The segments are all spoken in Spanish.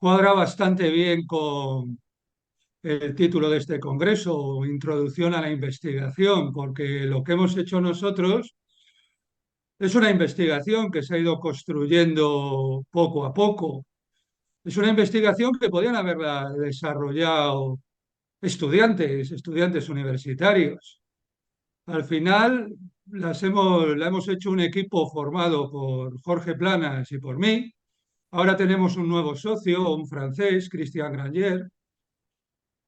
cuadra bastante bien con el título de este congreso, Introducción a la Investigación, porque lo que hemos hecho nosotros es una investigación que se ha ido construyendo poco a poco. Es una investigación que podían haberla desarrollado estudiantes universitarios. Al final la hemos hecho un equipo formado por Jorge Planas y por mí. Ahora tenemos un nuevo socio, un francés, Christian Granger,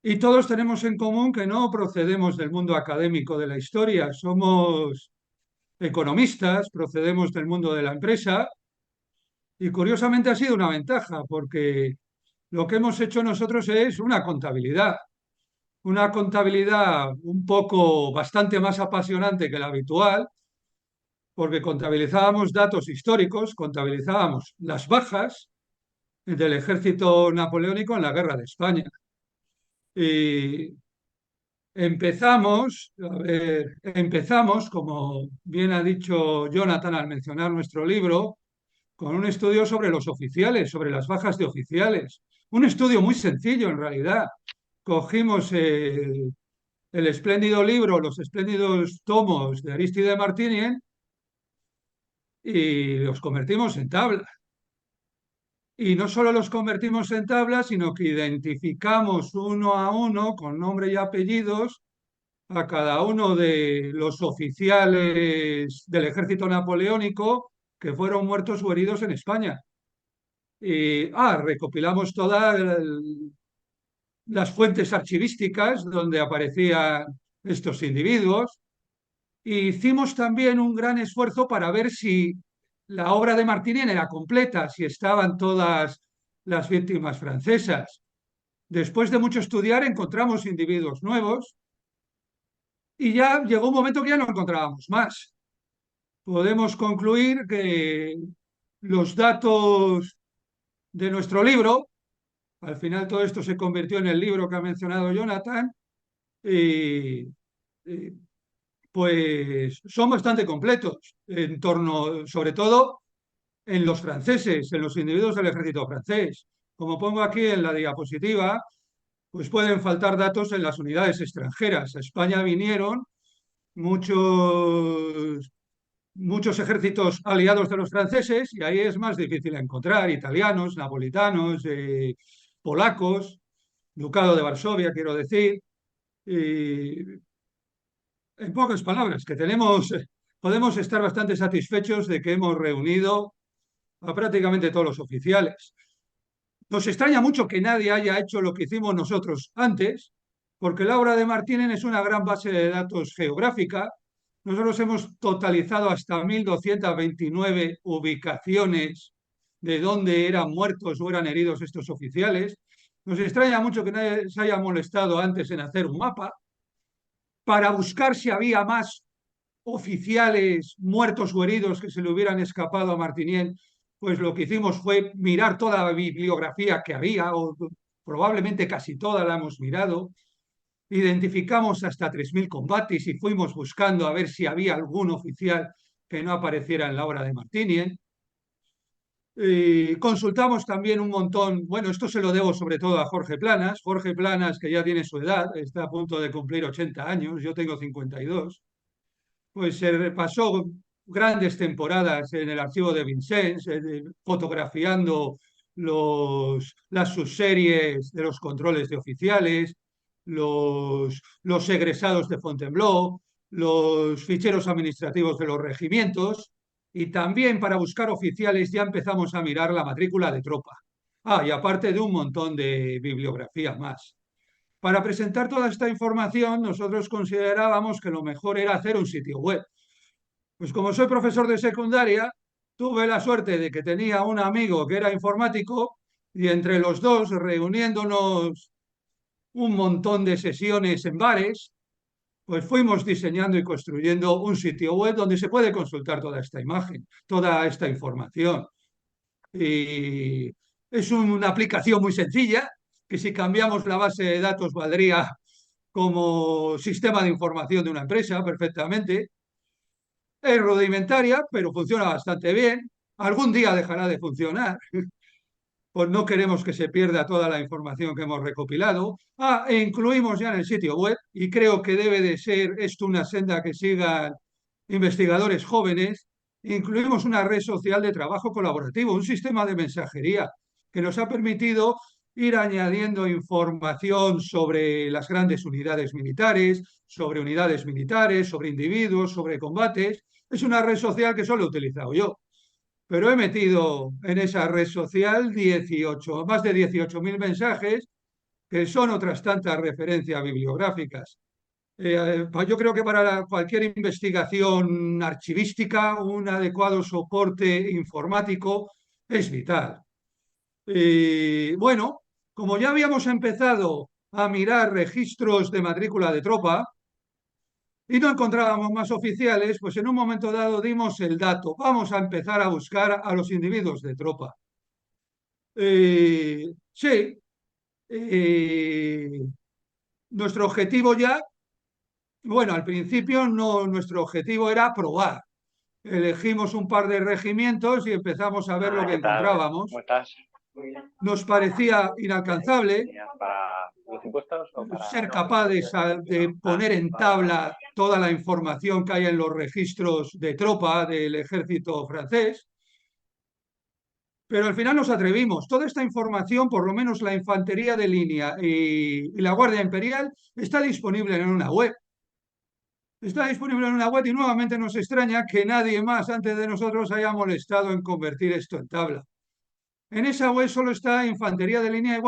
y todos tenemos en común que no procedemos del mundo académico de la historia, somos economistas, procedemos del mundo de la empresa y curiosamente ha sido una ventaja porque lo que hemos hecho nosotros es una contabilidad un poco bastante más apasionante que la habitual, porque contabilizábamos datos históricos, contabilizábamos las bajas del ejército napoleónico en la guerra de España. Y empezamos, como bien ha dicho Jonathan al mencionar nuestro libro, con un estudio sobre los oficiales, sobre las bajas de oficiales. Un estudio muy sencillo en realidad. Cogimos el espléndido libro, los espléndidos tomos de Aristide Martínez y los convertimos en tablas. Y no solo los convertimos en tablas, sino que identificamos uno a uno con nombre y apellidos a cada uno de los oficiales del ejército napoleónico que fueron muertos o heridos en España. Y recopilamos todas las fuentes archivísticas donde aparecían estos individuos e hicimos también un gran esfuerzo para ver si la obra de Martínez era completa, si estaban todas las víctimas francesas. Después de mucho estudiar encontramos individuos nuevos y ya llegó un momento que ya no encontrábamos más. Podemos concluir que los datos de nuestro libro, al final todo esto se convirtió en el libro que ha mencionado Jonathan, y, y, pues son bastante completos en torno, sobre todo en los franceses, en los individuos del ejército francés. Como pongo aquí en la diapositiva, pues pueden faltar datos en las unidades extranjeras. A España vinieron muchos ejércitos aliados de los franceses y ahí es más difícil encontrar italianos, napolitanos, polacos, Ducado de Varsovia, quiero decir. Y en pocas palabras, podemos estar bastante satisfechos de que hemos reunido a prácticamente todos los oficiales. Nos extraña mucho que nadie haya hecho lo que hicimos nosotros antes, porque la obra de Martínez es una gran base de datos geográfica. Nosotros hemos totalizado hasta 1.229 ubicaciones de dónde eran muertos o eran heridos estos oficiales. Nos extraña mucho que nadie se haya molestado antes en hacer un mapa para buscar si había más oficiales muertos o heridos que se le hubieran escapado a Martinier. Pues lo que hicimos fue mirar toda la bibliografía que había, o probablemente casi toda la hemos mirado. Identificamos hasta 3.000 combates y fuimos buscando a ver si había algún oficial que no apareciera en la obra de Martinier. Y consultamos también un montón, bueno, esto se lo debo sobre todo a Jorge Planas, que ya tiene su edad, está a punto de cumplir 80 años, yo tengo 52, pues se repasó grandes temporadas en el archivo de Vincennes, fotografiando las subseries de los controles de oficiales, los egresados de Fontainebleau, los ficheros administrativos de los regimientos y también para buscar oficiales ya empezamos a mirar la matrícula de tropa. Y aparte de un montón de bibliografía más. Para presentar toda esta información, nosotros considerábamos que lo mejor era hacer un sitio web. Pues como soy profesor de secundaria, tuve la suerte de que tenía un amigo que era informático y entre los dos, reuniéndonos un montón de sesiones en bares, pues fuimos diseñando y construyendo un sitio web donde se puede consultar toda esta imagen, toda esta información. Y es una aplicación muy sencilla que si cambiamos la base de datos valdría como sistema de información de una empresa perfectamente. Es rudimentaria, pero funciona bastante bien. Algún día dejará de funcionar, pues no queremos que se pierda toda la información que hemos recopilado. E incluimos ya en el sitio web, y creo que debe de ser esto una senda que sigan investigadores jóvenes, incluimos una red social de trabajo colaborativo, un sistema de mensajería que nos ha permitido ir añadiendo información sobre las grandes unidades militares, sobre individuos, sobre combates. Es una red social que solo he utilizado yo, pero he metido en esa red social más de 18.000 mensajes, que son otras tantas referencias bibliográficas. Yo creo que para cualquier investigación archivística, un adecuado soporte informático es vital. Y bueno, como ya habíamos empezado a mirar registros de matrícula de tropa y no encontrábamos más oficiales, pues en un momento dado dimos el dato: vamos a empezar a buscar a los individuos de tropa. Sí, nuestro objetivo ya, bueno, al principio no, nuestro objetivo era probar. Elegimos un par de regimientos y empezamos a ver lo que ¿Qué tal? ¿Cómo encontrábamos. estás? Nos parecía inalcanzable ¿Tenías para los impuestos o para...? ser capaz de poner en tabla toda la información que hay en los registros de tropa del ejército francés, pero al final nos atrevimos. Toda esta información, por lo menos la infantería de línea y la Guardia Imperial, está disponible en una web. Está disponible en una web y nuevamente nos extraña que nadie más antes de nosotros haya molestado en convertir esto en tabla. En esa web solo está Infantería de Línea y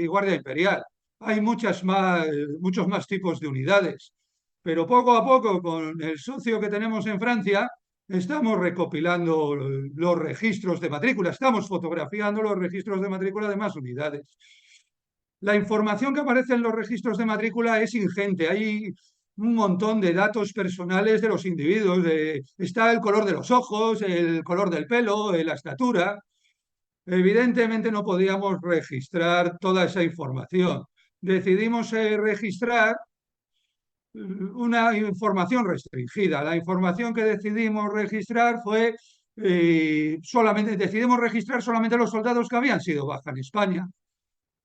Guardia Imperial. Hay muchos más tipos de unidades, pero poco a poco, con el socio que tenemos en Francia, estamos recopilando los registros de matrícula, estamos fotografiando los registros de matrícula de más unidades. La información que aparece en los registros de matrícula es ingente. Hay un montón de datos personales de los individuos. Está el color de los ojos, el color del pelo, la estatura. Evidentemente no podíamos registrar toda esa información. Decidimos registrar una información restringida. La información que decidimos registrar fue decidimos registrar solamente los soldados que habían sido baja en España.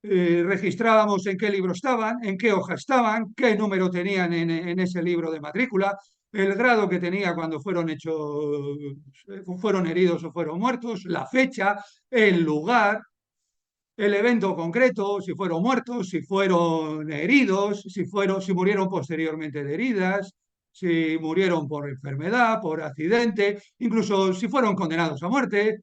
Registrábamos en qué libro estaban, en qué hoja estaban, qué número tenían en ese libro de matrícula, el grado que tenía cuando fueron heridos o fueron muertos, la fecha, el lugar, el evento concreto, si fueron muertos, si fueron heridos, si murieron posteriormente de heridas, si murieron por enfermedad, por accidente, incluso si fueron condenados a muerte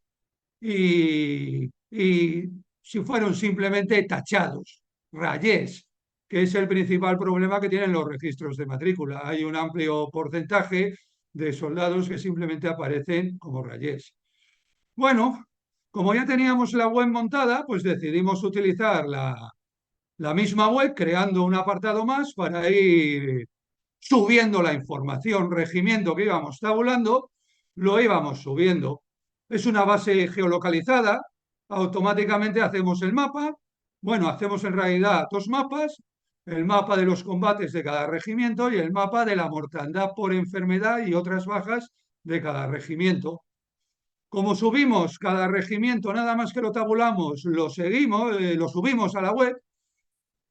y si fueron simplemente tachados, rayés, que es el principal problema que tienen los registros de matrícula. Hay un amplio porcentaje de soldados que simplemente aparecen como rayés. Bueno, como ya teníamos la web montada, pues decidimos utilizar la misma web, creando un apartado más para ir subiendo la información, regimiento que íbamos tabulando, lo íbamos subiendo. Es una base geolocalizada, automáticamente hacemos el mapa. Bueno, hacemos en realidad dos mapas: el mapa de los combates de cada regimiento y el mapa de la mortandad por enfermedad y otras bajas de cada regimiento. Como subimos cada regimiento, nada más que lo tabulamos, lo seguimos, lo subimos a la web,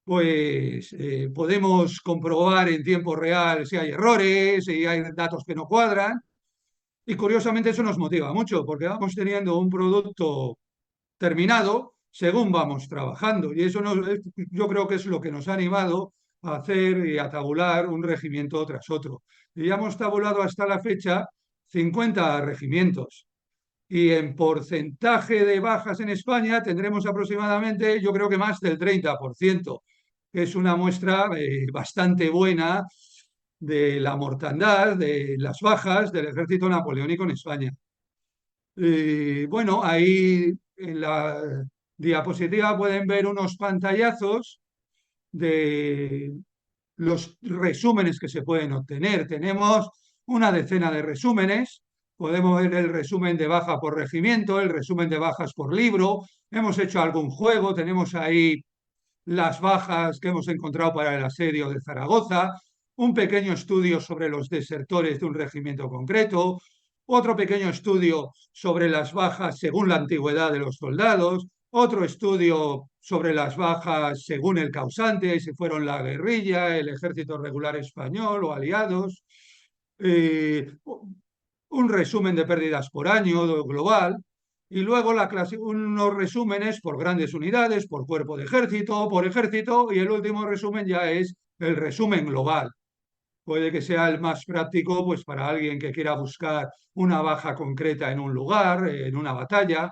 pues podemos comprobar en tiempo real si hay errores, si hay datos que no cuadran. Y curiosamente eso nos motiva mucho, porque vamos teniendo un producto terminado según vamos trabajando. Y yo creo que es lo que nos ha animado a hacer y a tabular un regimiento tras otro. Y ya hemos tabulado hasta la fecha 50 regimientos. Y en porcentaje de bajas en España tendremos aproximadamente, yo creo que más del 30%, que es una muestra bastante buena de la mortandad, de las bajas del ejército napoleónico en España. Bueno, ahí en la diapositiva pueden ver unos pantallazos de los resúmenes que se pueden obtener. Tenemos una decena de resúmenes. Podemos ver el resumen de baja por regimiento, el resumen de bajas por libro. Hemos hecho algún juego. Tenemos ahí las bajas que hemos encontrado para el asedio de Zaragoza, un pequeño estudio sobre los desertores de un regimiento concreto, otro pequeño estudio sobre las bajas según la antigüedad de los soldados, otro estudio sobre las bajas según el causante, si fueron la guerrilla, el ejército regular español o aliados, eh, un resumen de pérdidas por año global, y luego unos resúmenes por grandes unidades, por cuerpo de ejército, por ejército, y el último resumen ya es el resumen global. Puede que sea el más práctico pues, para alguien que quiera buscar una baja concreta en un lugar, en una batalla.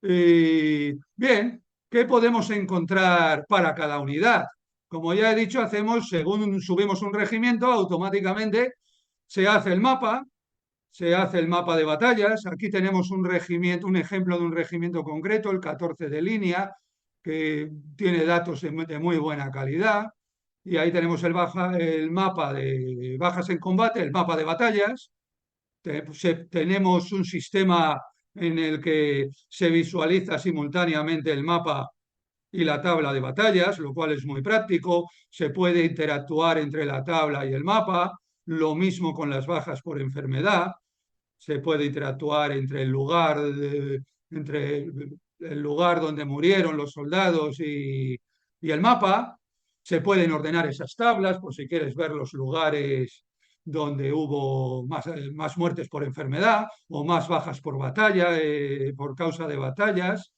Bien, ¿qué podemos encontrar para cada unidad? Como ya he dicho, según subimos un regimiento, automáticamente se hace el mapa, se hace el mapa de batallas. Aquí tenemos un regimiento, un ejemplo de un regimiento concreto, el 14 de línea, que tiene datos de muy buena calidad. Y ahí tenemos el mapa de bajas en combate, el mapa de batallas. Tenemos un sistema en el que se visualiza simultáneamente el mapa y la tabla de batallas, lo cual es muy práctico. Se puede interactuar entre la tabla y el mapa, lo mismo con las bajas por enfermedad. Se puede interactuar entre el lugar donde murieron los soldados y el mapa. Se pueden ordenar esas tablas por si quieres ver los lugares donde hubo más muertes por enfermedad o más bajas por batalla, por causa de batallas.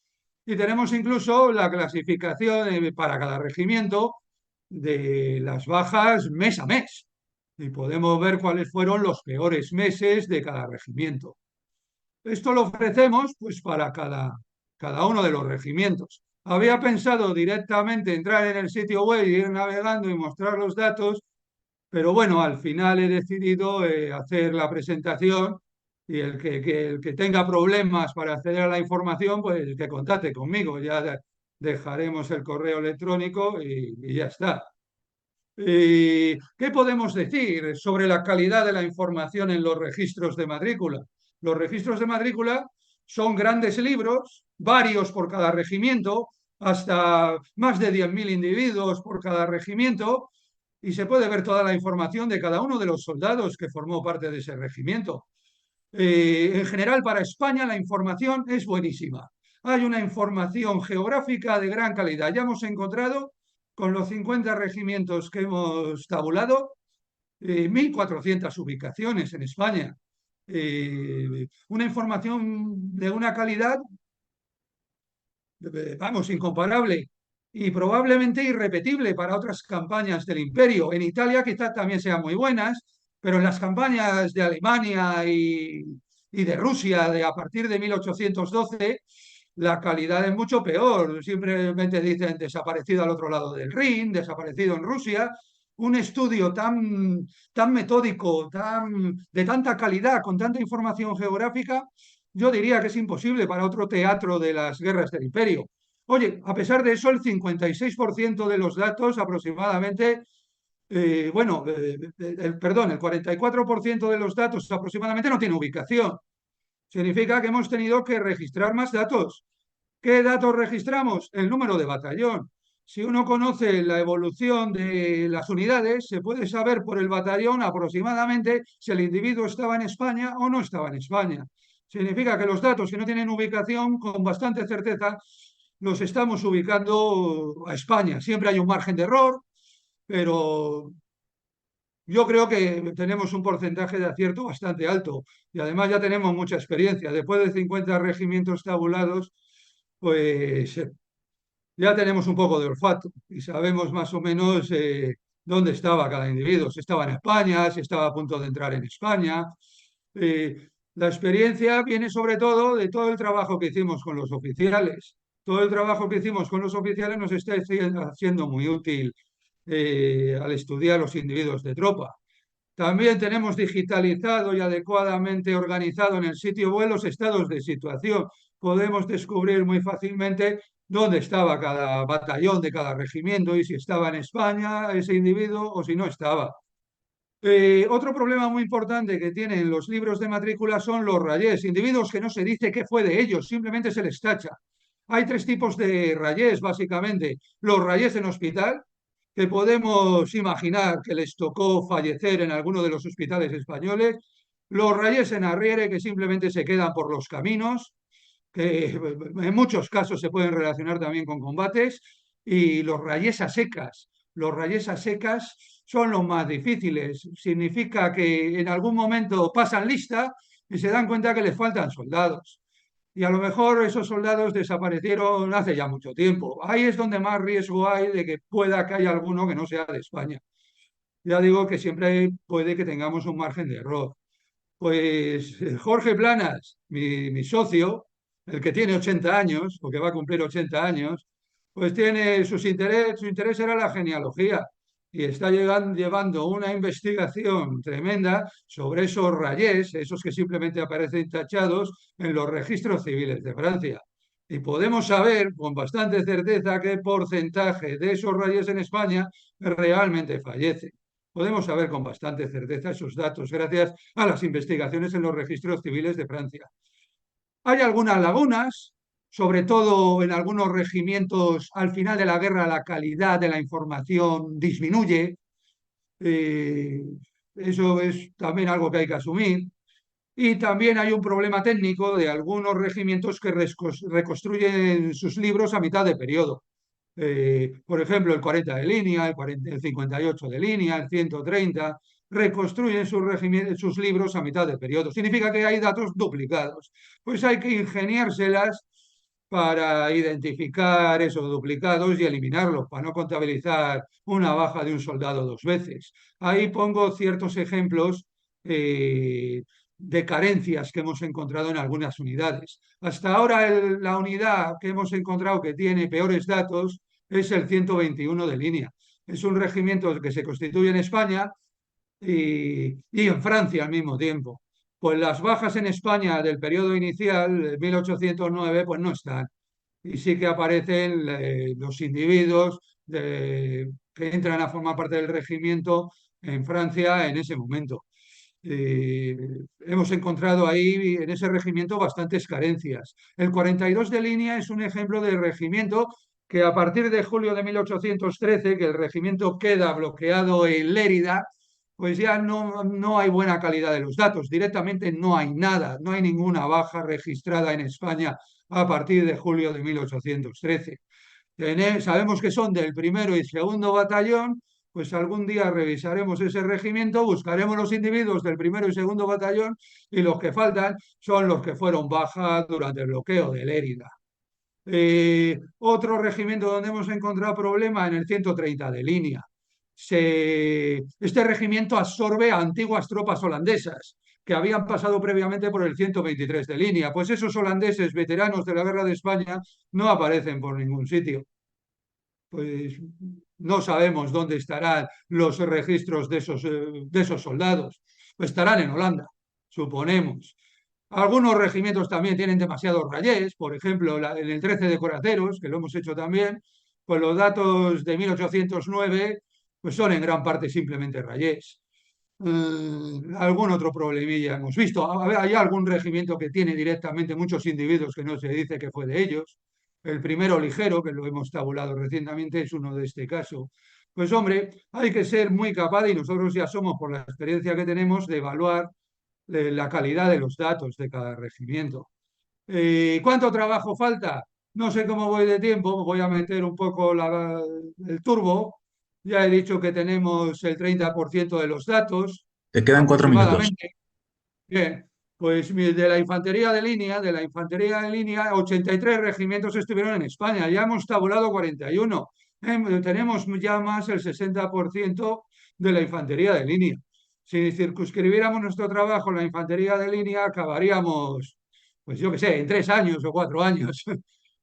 Y tenemos incluso la clasificación para cada regimiento de las bajas mes a mes. Y podemos ver cuáles fueron los peores meses de cada regimiento. Esto lo ofrecemos pues, para cada uno de los regimientos. Había pensado directamente entrar en el sitio web y ir navegando y mostrar los datos, pero bueno, al final he decidido hacer la presentación y el que tenga problemas para acceder a la información, pues que contacte conmigo. Ya dejaremos el correo electrónico y ya está. ¿Qué podemos decir sobre la calidad de la información en los registros de matrícula? Los registros de matrícula son grandes libros, varios por cada regimiento, hasta más de 10.000 individuos por cada regimiento, y se puede ver toda la información de cada uno de los soldados que formó parte de ese regimiento. En general, para España la información es buenísima. Hay una información geográfica de gran calidad. Ya hemos encontrado, con los 50 regimientos que hemos tabulado, 1.400 ubicaciones en España. Una información de una calidad, vamos, incomparable y probablemente irrepetible para otras campañas del imperio. En Italia quizás también sean muy buenas, pero en las campañas de Alemania y de Rusia a partir de 1812, la calidad es mucho peor. Simplemente dicen desaparecido al otro lado del Rin, desaparecido en Rusia. Un estudio tan metódico, de tanta calidad, con tanta información geográfica, yo diría que es imposible para otro teatro de las guerras del imperio. Oye, a pesar de eso, el 56% de los datos aproximadamente, perdón, el 44% de los datos aproximadamente no tiene ubicación. Significa que hemos tenido que registrar más datos. ¿Qué datos registramos? El número de batallón. Si uno conoce la evolución de las unidades, se puede saber por el batallón aproximadamente si el individuo estaba en España o no estaba en España. Significa que los datos que no tienen ubicación, con bastante certeza, los estamos ubicando a España. Siempre hay un margen de error, pero yo creo que tenemos un porcentaje de acierto bastante alto y además ya tenemos mucha experiencia. Después de 50 regimientos tabulados, pues ya tenemos un poco de olfato y sabemos más o menos dónde estaba cada individuo, si estaba en España, si estaba a punto de entrar en España. La experiencia viene sobre todo de todo el trabajo que hicimos con los oficiales. Todo el trabajo que hicimos con los oficiales nos está haciendo muy útil al estudiar los individuos de tropa. También tenemos digitalizado y adecuadamente organizado en el sitio web los estados de situación. Podemos descubrir muy fácilmente dónde estaba cada batallón de cada regimiento y si estaba en España ese individuo o si no estaba. Otro problema muy importante que tienen los libros de matrícula son los rayés, individuos que no se dice qué fue de ellos, simplemente se les tacha. Hay tres tipos de rayés, básicamente. Los rayés en hospital, que podemos imaginar que les tocó fallecer en alguno de los hospitales españoles. Los rayés en arriere, que simplemente se quedan por los caminos. que en muchos casos se pueden relacionar también con combates, y los rayés a secas. Los rayés a secas son los más difíciles. Significa que en algún momento pasan lista y se dan cuenta que les faltan soldados. Y a lo mejor esos soldados desaparecieron hace ya mucho tiempo. Ahí es donde más riesgo hay de que pueda que haya alguno que no sea de España. Ya digo que siempre puede que tengamos un margen de error. Pues Jorge Planas, mi socio, el que tiene 80 años, o que va a cumplir 80 años, pues tiene su interés era la genealogía y está llevando una investigación tremenda sobre esos rayés, esos que simplemente aparecen tachados en los registros civiles de Francia. Y podemos saber con bastante certeza qué porcentaje de esos rayés en España realmente fallecen. Podemos saber con bastante certeza esos datos gracias a las investigaciones en los registros civiles de Francia. Hay algunas lagunas, sobre todo en algunos regimientos. Al final de la guerra la calidad de la información disminuye. eh, Eso es también algo que hay que asumir. Y también hay un problema técnico de algunos regimientos que reconstruyen sus libros a mitad de periodo. Por ejemplo, el 40 de línea, el 58 de línea, el 130, reconstruyen sus libros a mitad de periodo. Significa que hay datos duplicados. Pues hay que ingeniárselas para identificar esos duplicados y eliminarlos, para no contabilizar una baja de un soldado dos veces. Ahí pongo ciertos ejemplos de carencias que hemos encontrado en algunas unidades. Hasta ahora la unidad que hemos encontrado que tiene peores datos es el 121 de línea. Es un regimiento que se constituye en España y en Francia al mismo tiempo. Pues las bajas en España del periodo inicial, de 1809, pues no están. Y sí que aparecen los individuos que entran a formar parte del regimiento en Francia en ese momento. Eh, Hemos encontrado ahí en ese regimiento bastantes carencias. El 42 de línea es un ejemplo de regimiento que a partir de julio de 1813, que el regimiento queda bloqueado en Lérida, pues ya no hay buena calidad de los datos. Directamente no hay nada, no hay ninguna baja registrada en España a partir de julio de 1813. Sabemos que son del primero y segundo batallón, pues algún día revisaremos ese regimiento, buscaremos los individuos del primero y segundo batallón y los que faltan son los que fueron baja durante el bloqueo de Lérida. Otro regimiento donde hemos encontrado problemas en el 130 de línea. Este regimiento absorbe a antiguas tropas holandesas que habían pasado previamente por el 123 de línea. Pues esos holandeses veteranos de la Guerra de España no aparecen por ningún sitio. Pues no sabemos dónde estarán los registros de esos soldados. Estarán en Holanda, suponemos. Algunos regimientos también tienen demasiados rayés, por ejemplo, en el 13 de Coraceros, que lo hemos hecho también, pues los datos de 1809 pues son en gran parte simplemente rayés. Algún otro problemilla hemos visto. Hay algún regimiento que tiene directamente muchos individuos que no se dice que fue de ellos. El primero ligero, que lo hemos tabulado recientemente, es uno de este caso. Pues hombre, hay que ser muy capaz, y nosotros ya somos, por la experiencia que tenemos, de evaluar la calidad de los datos de cada regimiento. ¿Cuánto trabajo falta? No sé cómo voy de tiempo, voy a meter un poco el turbo. Ya he dicho que tenemos el 30% de los datos, Te quedan 4 minutos. aproximadamente. Bien, pues de la infantería de línea, 83 regimientos estuvieron en España. Ya hemos tabulado 41. Tenemos ya más el 60% de la infantería de línea. Si circunscribiéramos nuestro trabajo en la infantería de línea, acabaríamos, pues yo qué sé, en 3 años o 4 años.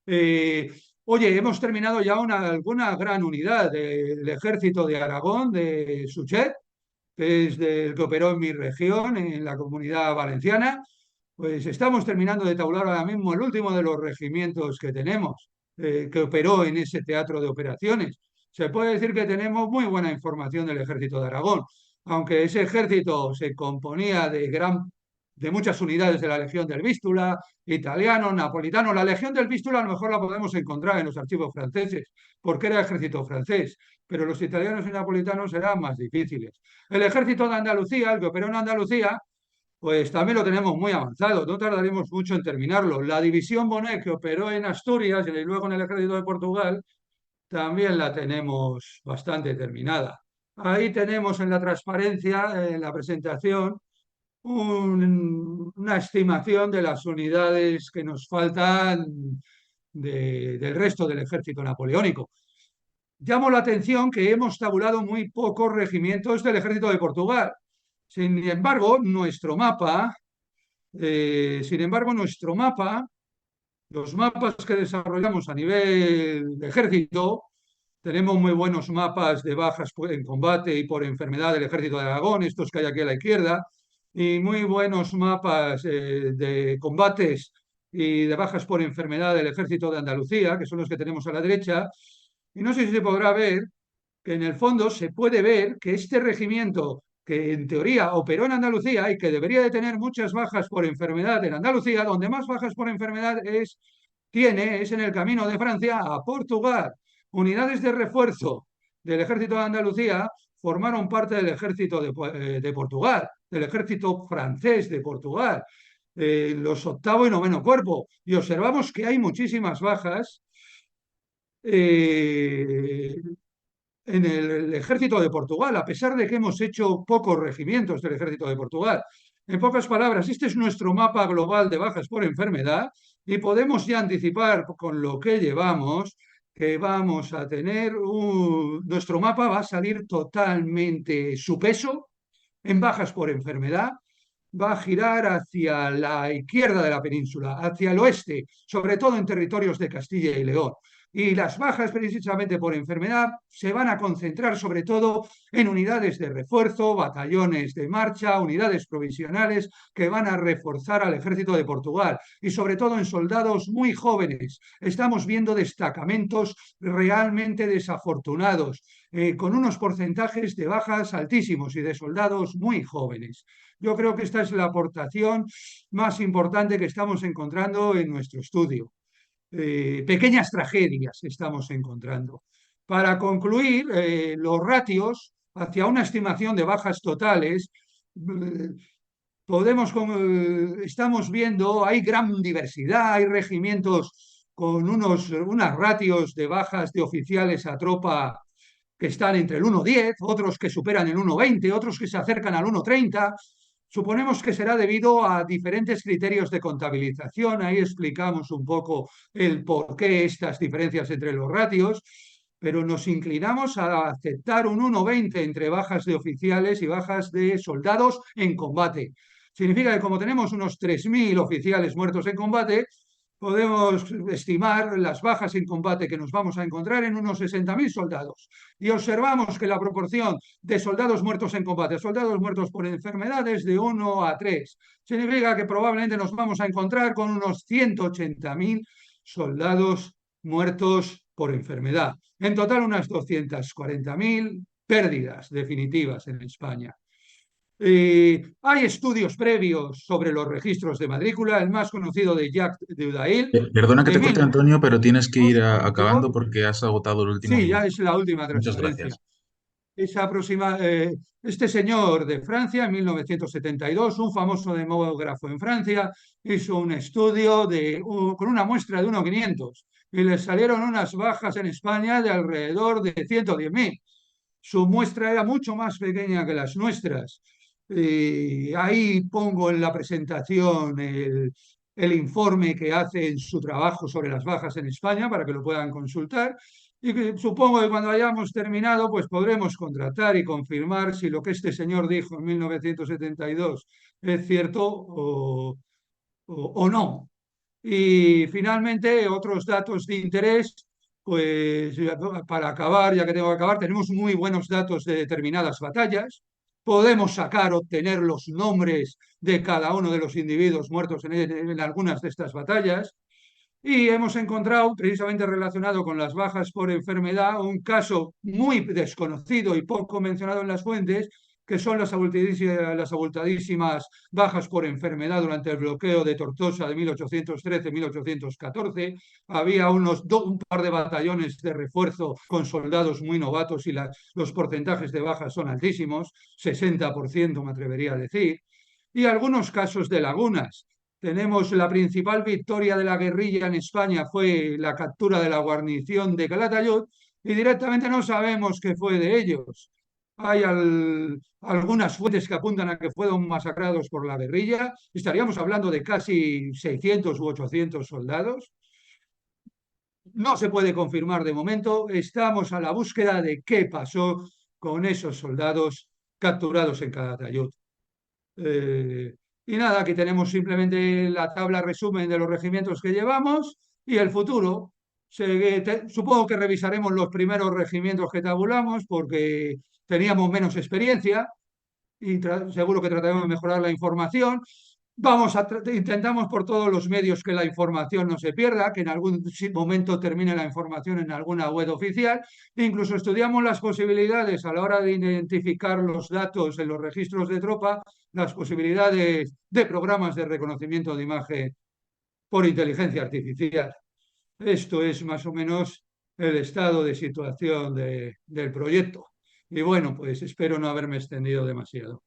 Eh, Oye, hemos terminado ya alguna gran unidad del ejército de Aragón, de Suchet, que es del que operó en mi región, en la Comunidad Valenciana. Pues estamos terminando de tabular ahora mismo el último de los regimientos que tenemos, que operó en ese teatro de operaciones. Se puede decir que tenemos muy buena información del ejército de Aragón, aunque ese ejército se componía de muchas unidades de la Legión del Vístula, italiano, napolitano. La Legión del Vístula a lo mejor la podemos encontrar en los archivos franceses, porque era ejército francés, pero los italianos y napolitanos eran más difíciles. El ejército de Andalucía, el que operó en Andalucía, pues también lo tenemos muy avanzado, no tardaremos mucho en terminarlo. La división Bonet que operó en Asturias y luego en el Ejército de Portugal también la tenemos bastante terminada. Ahí tenemos en la transparencia, en la presentación, una estimación de las unidades que nos faltan del resto del ejército napoleónico. Llamo la atención que hemos tabulado muy pocos regimientos del ejército de Portugal. Sin embargo, nuestro mapa, los mapas que desarrollamos a nivel de ejército, tenemos muy buenos mapas de bajas en combate y por enfermedad del ejército de Aragón, estos que hay aquí a la izquierda, y muy buenos mapas de combates y de bajas por enfermedad del ejército de Andalucía, que son los que tenemos a la derecha. Y no sé si se podrá ver que en el fondo se puede ver que este regimiento que en teoría operó en Andalucía y que debería de tener muchas bajas por enfermedad en Andalucía, donde más bajas por enfermedad es en el camino de Francia a Portugal. Unidades de refuerzo del ejército de Andalucía formaron parte del ejército de Portugal, del ejército francés de Portugal, los octavo y noveno cuerpo. Y observamos que hay muchísimas bajas eh, en el ejército de Portugal, a pesar de que hemos hecho pocos regimientos del ejército de Portugal. En pocas palabras, este es nuestro mapa global de bajas por enfermedad y podemos ya anticipar con lo que llevamos que vamos a tener nuestro mapa va a salir totalmente su peso en bajas por enfermedad, va a girar hacia la izquierda de la península, hacia el oeste, sobre todo en territorios de Castilla y León. Y las bajas, precisamente por enfermedad, se van a concentrar sobre todo en unidades de refuerzo, batallones de marcha, unidades provisionales que van a reforzar al ejército de Portugal y sobre todo en soldados muy jóvenes. Estamos viendo destacamentos realmente desafortunados, con unos porcentajes de bajas altísimos y de soldados muy jóvenes. Yo creo que esta es la aportación más importante que estamos encontrando en nuestro estudio. Pequeñas tragedias estamos encontrando. Para concluir, los ratios hacia una estimación de bajas totales, eh, estamos viendo, hay gran diversidad, hay regimientos con unas ratios de bajas de oficiales a tropa que están entre el 1,10, otros que superan el 1,20, otros que se acercan al 1,30. Suponemos que será debido a diferentes criterios de contabilización. Ahí explicamos un poco el por qué estas diferencias entre los ratios, pero nos inclinamos a aceptar un 1,20 entre bajas de oficiales y bajas de soldados en combate. Significa que como tenemos unos 3.000 oficiales muertos en combate, podemos estimar las bajas en combate que nos vamos a encontrar en unos 60.000 soldados. Y observamos que la proporción de soldados muertos en combate a soldados muertos por enfermedades de 1 a 3. Significa que probablemente nos vamos a encontrar con unos 180.000 soldados muertos por enfermedad. En total, unas 240.000 pérdidas definitivas en España. Hay estudios previos sobre los registros de matrícula, el más conocido de Jacques Dudail, Perdona que de te corte, Antonio, pero tienes que ir acabando 1942. porque has agotado el último Sí, ya minuto. es la última Muchas transparencia. gracias. Este señor de Francia, en 1972, un famoso demógrafo en Francia, hizo un estudio con una muestra de 1.500 y le salieron unas bajas en España de alrededor de 110.000. Su muestra era mucho más pequeña que las nuestras. Ahí pongo en la presentación el informe que hace en su trabajo sobre las bajas en España para que lo puedan consultar. Y que supongo que cuando hayamos terminado, pues podremos contratar y confirmar si lo que este señor dijo en 1972 es cierto o no. Y finalmente, otros datos de interés, pues para acabar, ya que tengo que acabar, tenemos muy buenos datos de determinadas batallas. Podemos obtener los nombres de cada uno de los individuos muertos en algunas de estas batallas. Y hemos encontrado, precisamente relacionado con las bajas por enfermedad, un caso muy desconocido y poco mencionado en las fuentes, que son las abultadísimas bajas por enfermedad durante el bloqueo de Tortosa de 1813-1814. Había un par de batallones de refuerzo con soldados muy novatos y los porcentajes de bajas son altísimos, 60% me atrevería a decir. y algunos casos de lagunas. Tenemos la principal victoria de la guerrilla en España fue la captura de la guarnición de Calatayud y directamente no sabemos qué fue de ellos. Hay algunas fuentes que apuntan a que fueron masacrados por la guerrilla. Estaríamos hablando de casi 600 u 800 soldados. No se puede confirmar de momento. Estamos a la búsqueda de qué pasó con esos soldados capturados en Calatayud. Y nada, aquí tenemos simplemente la tabla resumen de los regimientos que llevamos y el futuro. Supongo que revisaremos los primeros regimientos que tabulamos porque teníamos menos experiencia y seguro que trataremos de mejorar la información. Intentamos por todos los medios que la información no se pierda, que en algún momento termine la información en alguna web oficial. Incluso estudiamos las posibilidades a la hora de identificar los datos en los registros de tropa, las posibilidades de programas de reconocimiento de imagen por inteligencia artificial. Esto es más o menos el estado de situación del proyecto. Y bueno, pues espero no haberme extendido demasiado.